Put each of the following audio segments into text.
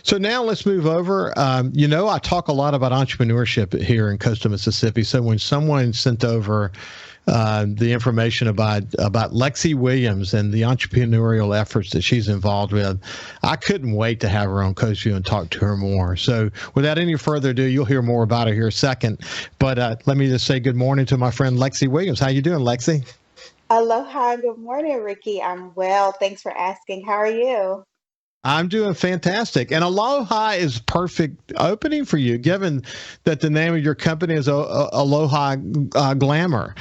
So now let's move over. I talk a lot about entrepreneurship here in coastal Mississippi. So when someone sent over the information about Lexi Williams and the entrepreneurial efforts that she's involved with, I couldn't wait to have her on Coast Vue and talk to her more. So without any further ado, you'll hear more about her here in a second. But let me just say good morning to my friend Lexi Williams. How you doing, Lexi? Aloha, good morning, Ricky. I'm well. Thanks for asking. How are you? I'm doing fantastic. And Aloha is perfect opening for you, given that the name of your company is Aloha Glamour.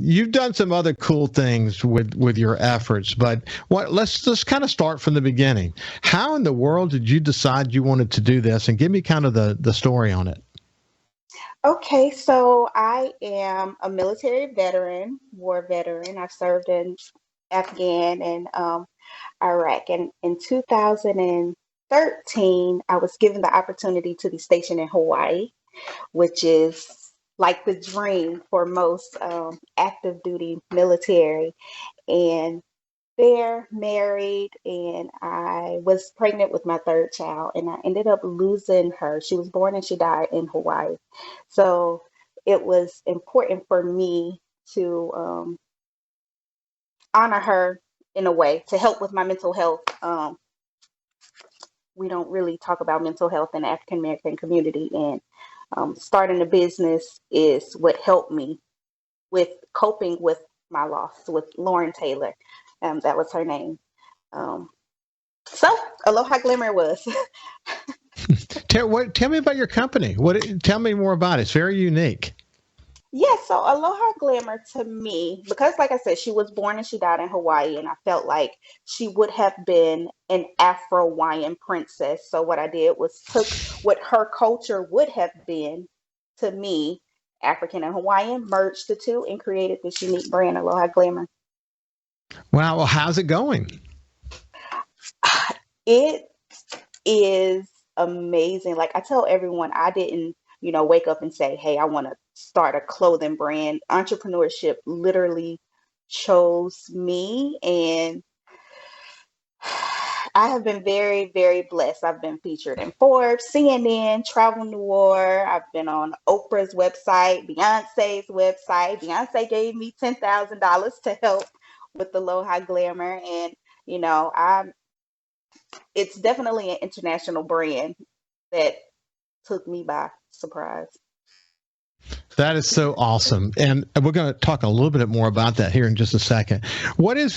You've done some other cool things with your efforts, but let's just kind of start from the beginning. How in the world did you decide you wanted to do this? And give me kind of the story on it. Okay, so I am a military veteran, war veteran. I've served in Afghan and Iraq. And in 2013, I was given the opportunity to be stationed in Hawaii, which is like the dream for most active duty military. And there, married, and I was pregnant with my third child, and I ended up losing her. She was born and she died in Hawaii. So it was important for me to honor her in a way to help with my mental health. We don't really talk about mental health in the African American community, and starting a business is what helped me with coping with my loss with Lauren Taylor. That was her name. Um, so Aloha Glimmer was. Tell me about your company. Tell me more about it. It's very unique. Yeah, so Aloha Glamour to me, because like I said, she was born and she died in Hawaii, and I felt like she would have been an Afrowaiian princess. So what I did was took what her culture would have been to me, African and Hawaiian, merged the two and created this unique brand, Aloha Glamour. Wow. Well, how's it going? It is amazing. Like I tell everyone, I didn't, wake up and say, hey, I want to start a clothing brand. Entrepreneurship literally chose me. And I have been very, very blessed. I've been featured in Forbes, CNN, Travel Noir. I've been on Oprah's website, Beyonce's website. Beyonce gave me $10,000 to help with the Aloha Glamour. And, I'm it's definitely an international brand that took me by surprise. That is so awesome. And we're going to talk a little bit more about that here in just a second. What is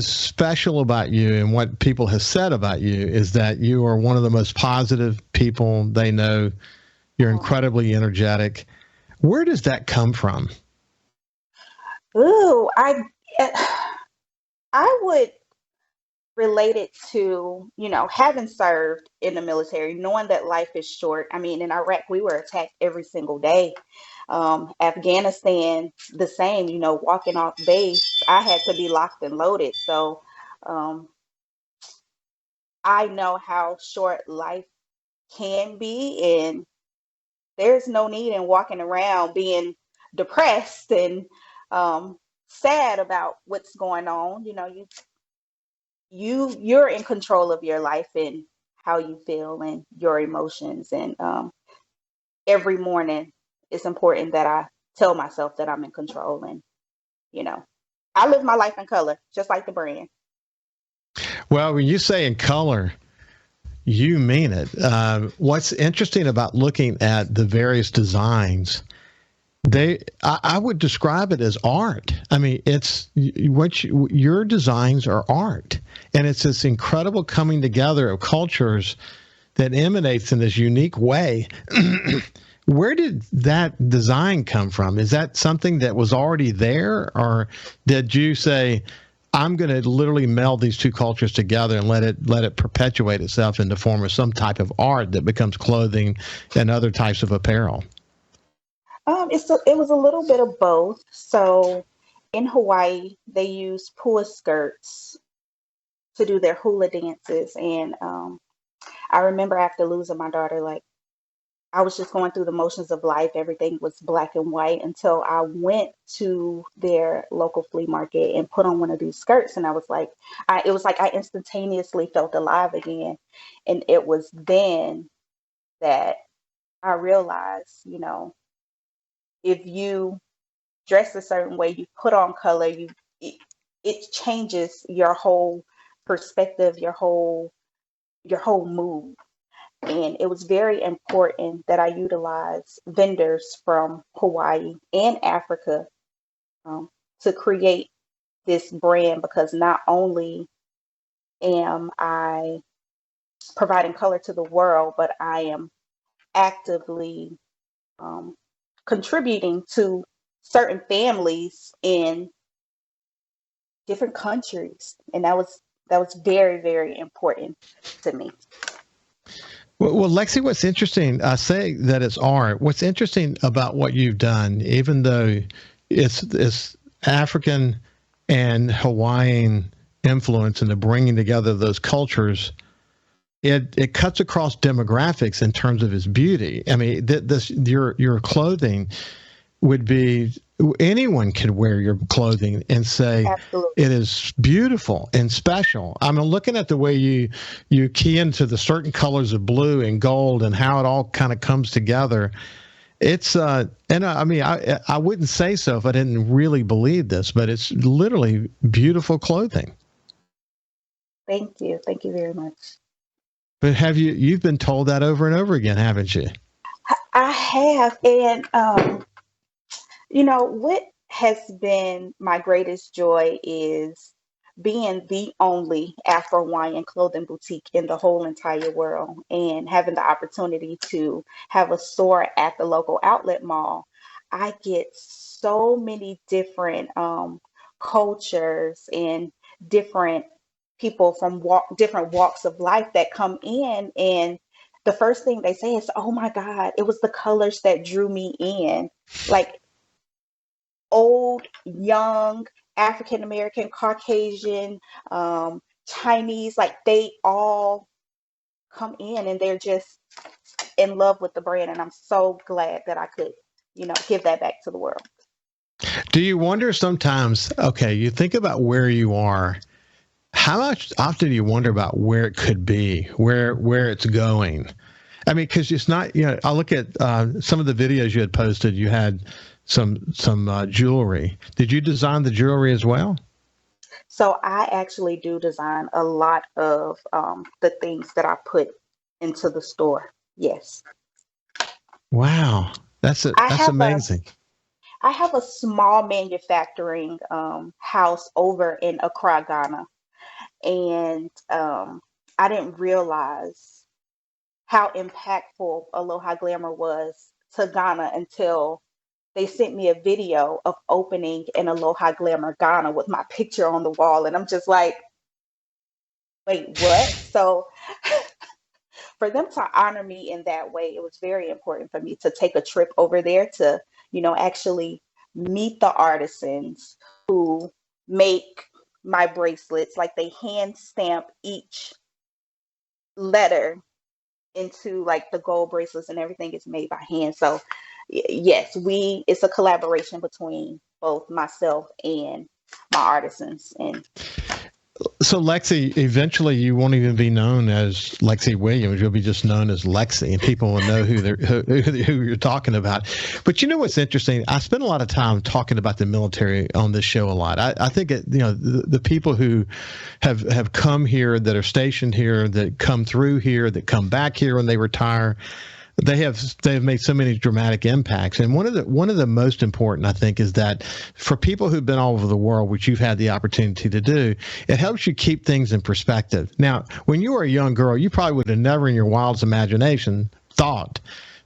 special about you and what people have said about you is that you are one of the most positive people they know. You're incredibly energetic. Where does that come from? Ooh, I would relate it to, having served in the military, knowing that life is short. I mean, in Iraq, we were attacked every single day. Afghanistan, the same, walking off base, I had to be locked and loaded. So I know how short life can be, and there's no need in walking around being depressed and sad about what's going on. You're in control of your life and how you feel and your emotions. And every morning it's important that I tell myself that I'm in control. And I live my life in color, just like the brand. Well, when you say in color, you mean it. What's interesting about looking at the various designs, I would describe it as art. I mean, your designs are art, and it's this incredible coming together of cultures that emanates in this unique way. Where did that design come from? Is that something that was already there, or did you say, I'm going to literally meld these two cultures together and let it perpetuate itself in the form of some type of art that becomes clothing and other types of apparel? It was a little bit of both. So in Hawaii, they use pua skirts to do their hula dances. And I remember after losing my daughter, like I was just going through the motions of life. Everything was black and white until I went to their local flea market and put on one of these skirts. And I was like, it was like I instantaneously felt alive again. And it was then that I realized, if you dress a certain way, you put on color, it, it changes your whole perspective, your whole mood. And it was very important that I utilize vendors from Hawaii and Africa, um, to create this brand, because not only am I providing color to the world, but I am actively, um, contributing to certain families in different countries. And that was very, very important to me. Well, Lexi, what's interesting, I say that it's art. What's interesting about what you've done, even though it's African and Hawaiian influence and the bringing together of those cultures, it cuts across demographics in terms of its beauty. I mean, your clothing would be, anyone could wear your clothing and say Absolutely. it is beautiful and special. I'm looking at the way you key into the certain colors of blue and gold and how it all kind of comes together. It's and I mean, I wouldn't say so if I didn't really believe this, but it's literally beautiful clothing. Thank you. Thank you very much. But you've been told that over and over again, haven't you? I have. And what has been my greatest joy is being the only Afrowaiian clothing boutique in the whole entire world, and having the opportunity to have a store at the local outlet mall. I get so many different cultures and different people from different walks of life that come in, and the first thing they say is, "Oh my God, it was the colors that drew me in." Like, old, young, African American, Caucasian, Chinese, like they all come in and they're just in love with the brand. And I'm so glad that I could, give that back to the world. Do you wonder sometimes, okay, you think about where you are, how much often do you wonder about where it could be, where it's going? I mean, because it's not, I look at some of the videos you had posted, you had some jewelry. Did you design the jewelry as well? So I actually do design a lot of the things that I put into the store. Yes. Wow, I that's have a amazing. I have a small manufacturing house over in Accra, Ghana, and I didn't realize how impactful Aloha Glamour was to Ghana until they sent me a video of opening an Aloha Glamour Ghana with my picture on the wall, and I'm just like, wait, what? So for them to honor me in that way, it was very important for me to take a trip over there to, actually meet the artisans who make my bracelets. Like, they hand stamp each letter into like the gold bracelets, and everything is made by hand. So yes, it's a collaboration between both myself and my artisans. And So Lexi, eventually you won't even be known as Lexi Williams. You'll be just known as Lexi, and people will know who you're talking about. But you know what's interesting? I spend a lot of time talking about the military on this show a lot. I think the people who have come here, that are stationed here, that come through here, that come back here when they retire, they have made so many dramatic impacts. And one of the most important, I think, is that for people who've been all over the world, which you've had the opportunity to do, it helps you keep things in perspective. Now, when you were a young girl, you probably would have never in your wildest imagination thought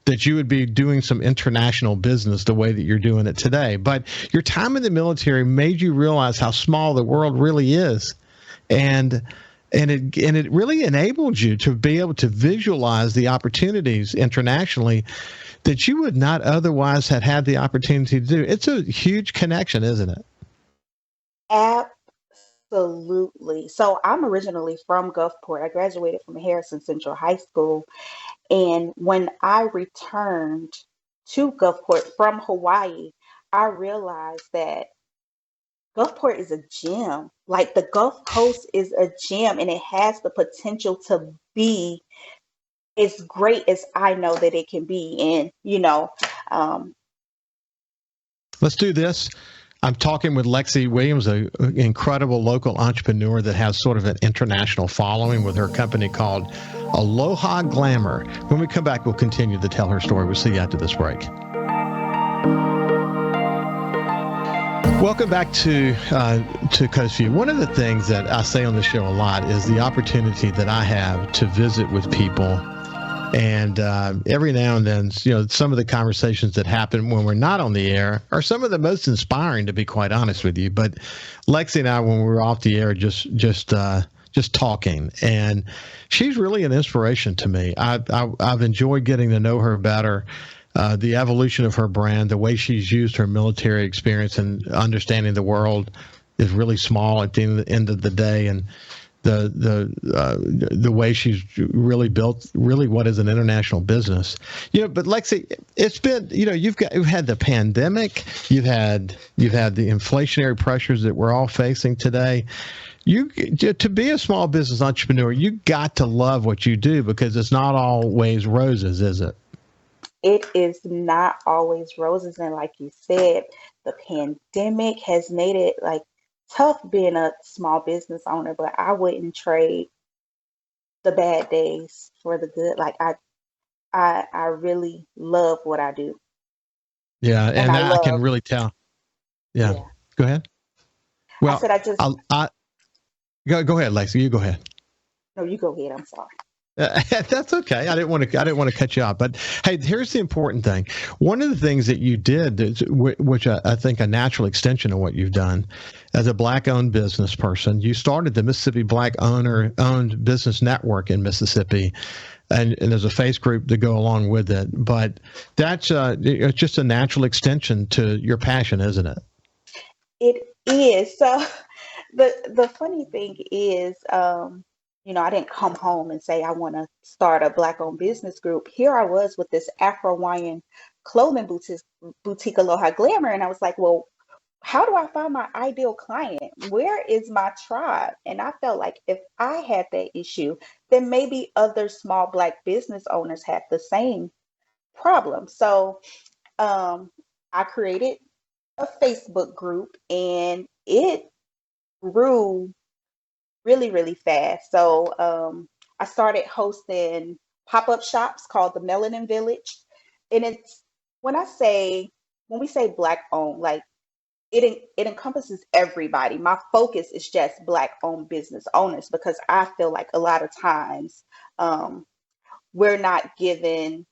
that you would be doing some international business the way that you're doing it today. But your time in the military made you realize how small the world really is. And it really enabled you to be able to visualize the opportunities internationally that you would not otherwise have had the opportunity to do. It's a huge connection, isn't it? absolutely. So I'm originally from Gulfport. I graduated from Harrison Central High School, And when I returned to Gulfport from Hawaii, I realized that Gulfport is a gem. Like the Gulf Coast is a gem and it has the potential to be as great as I know that it can be. And, um, Let's do this. I'm talking with Lexi Williams, an incredible local entrepreneur that has sort of an international following with her company called Aloha Glamour. When we come back, we'll continue to tell her story. We'll see you after this break. Welcome back to Coast Vue. One of the things that I say on the show a lot is the opportunity that I have to visit with people. And every now and then, some of the conversations that happen when we're not on the air are some of the most inspiring, to be quite honest with you. But Lexi and I, when we were off the air, just talking, and she's really an inspiration to me. I've enjoyed getting to know her better. The evolution of her brand, the way she's used her military experience and understanding the world is really small at the end of the day, and the way she's really built what is an international business. But Lexi, it's been, you've had the pandemic, you've had the inflationary pressures that we're all facing today. To be a small business entrepreneur, you got to love what you do, because it's not always roses, is it? It is not always roses. And like you said, the pandemic has made it like tough being a small business owner, but I wouldn't trade the bad days for the good. Like I really love what I do. Yeah, and I I can love, really tell. Yeah. yeah. Go ahead. I Well, said I just go ahead, Lexi. You go ahead. No, you go ahead. I'm sorry. That's okay. I didn't want to cut you off, but hey, here's the important thing. One of the things that you did, which I think a natural extension of what you've done as a Black-owned business person, you started the Mississippi Black Owned Business Network in Mississippi, and there's a face group to go along with it. But that's it's just a natural extension to your passion, isn't it? It is. So the funny thing is, I didn't come home and say I want to start a Black-owned business group. Here I was with this Afrowaiian clothing boutique Aloha Glamour, and I was like, well, how do I find my ideal client? Where is my tribe? And I felt like if I had that issue, then maybe other small Black business owners had the same problem. So I created a Facebook group, and it grew really, really fast. So I started hosting pop-up shops called the Melanin Village. And it's when we say Black owned, like it encompasses everybody. My focus is just Black owned business owners, because I feel like a lot of times we're not given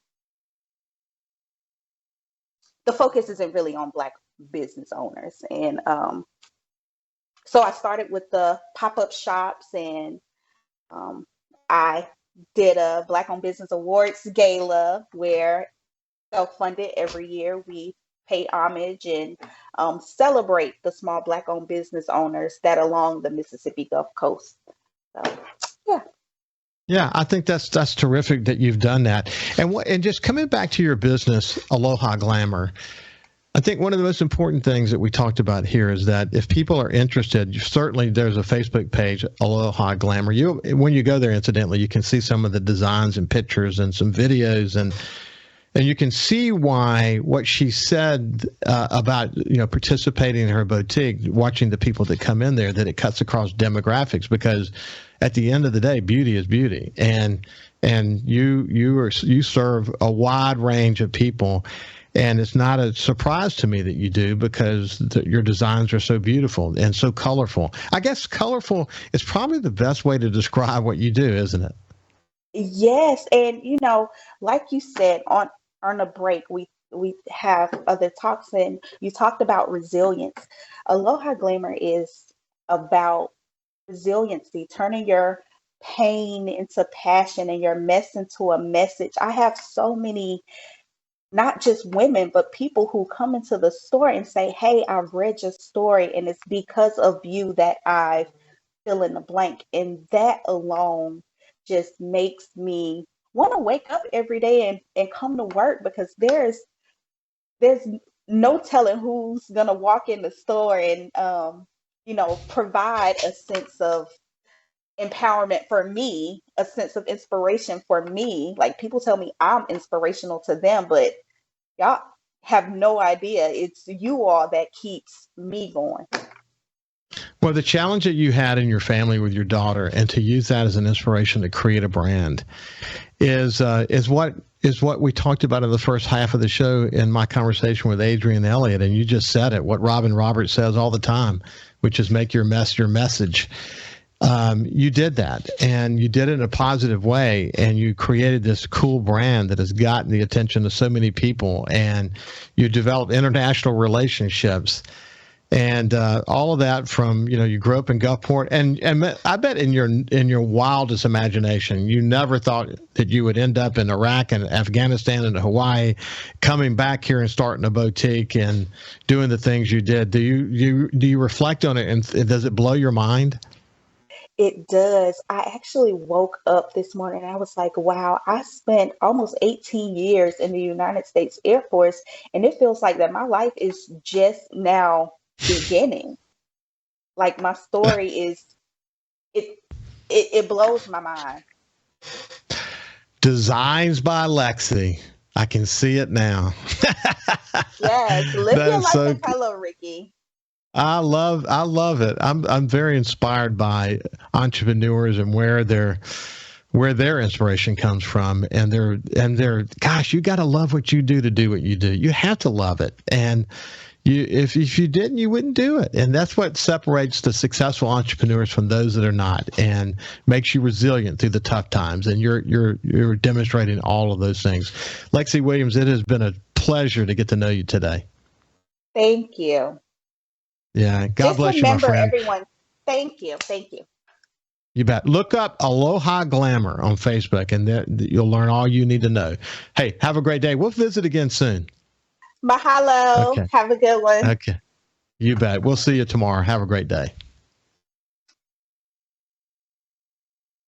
the focus isn't really on Black business owners. And so I started with the pop-up shops, and I did a Black Owned Business Awards gala where self-funded every year we pay homage and celebrate the small Black owned business owners that along the Mississippi Gulf Coast. So, yeah. Yeah, I think that's terrific that you've done that. And just coming back to your business, Aloha Glamour, I think one of the most important things that we talked about here is that if people are interested, certainly there's a Facebook page, Aloha Glamour. When you go there, incidentally, you can see some of the designs and pictures and some videos, and you can see why what she said about participating in her boutique, watching the people that come in there, that it cuts across demographics, because at the end of the day, beauty is beauty, and you serve a wide range of people. And it's not a surprise to me that you do, because your designs are so beautiful and so colorful. I guess colorful is probably the best way to describe what you do, isn't it? Yes, and like you said on a break, we have other talks, and you talked about resilience. Aloha Glamour is about resiliency, turning your pain into passion and your mess into a message. I have so many, not just women, but people who come into the store and say, hey, I've read your story, and it's because of you that I've fill in the blank. And that alone just makes me want to wake up every day and come to work, because there's no telling who's gonna walk in the store and provide a sense of empowerment for me, a sense of inspiration for me. Like, people tell me I'm inspirational to them, but y'all have no idea. It's you all that keeps me going. Well, the challenge that you had in your family with your daughter, and to use that as an inspiration to create a brand, is what we talked about in the first half of the show in my conversation with Adrian Elliott. And you just said it, what Robin Roberts says all the time, which is make your mess your message. You did that, and you did it in a positive way, and you created this cool brand that has gotten the attention of so many people, and you developed international relationships. And all of that from, you grew up in Gulfport, and I bet in your wildest imagination, you never thought that you would end up in Iraq and Afghanistan and Hawaii, coming back here and starting a boutique and doing the things you did. Do you reflect on it, and does it blow your mind? It does. I actually woke up this morning and I was like, wow, I spent almost 18 years in the United States Air Force, and it feels like that my life is just now beginning. Like, my story is, it blows my mind. Designs by Lexi. I can see it now. Yes, live your life in color, Ricky. I love it. I'm very inspired by entrepreneurs and where their inspiration comes from, and they're gosh, you got to love what you do what you do. You have to love it, and if you didn't, you wouldn't do it. And that's what separates the successful entrepreneurs from those that are not, and makes you resilient through the tough times. And you're demonstrating all of those things. Lexi Williams, it has been a pleasure to get to know you today. Thank you. Yeah, God bless you, my friend. Everyone. Thank you. You bet. Look up Aloha Glamour on Facebook, and there you'll learn all you need to know. Hey, have a great day. We'll visit again soon. Mahalo. Okay. Have a good one. Okay. You bet. We'll see you tomorrow. Have a great day.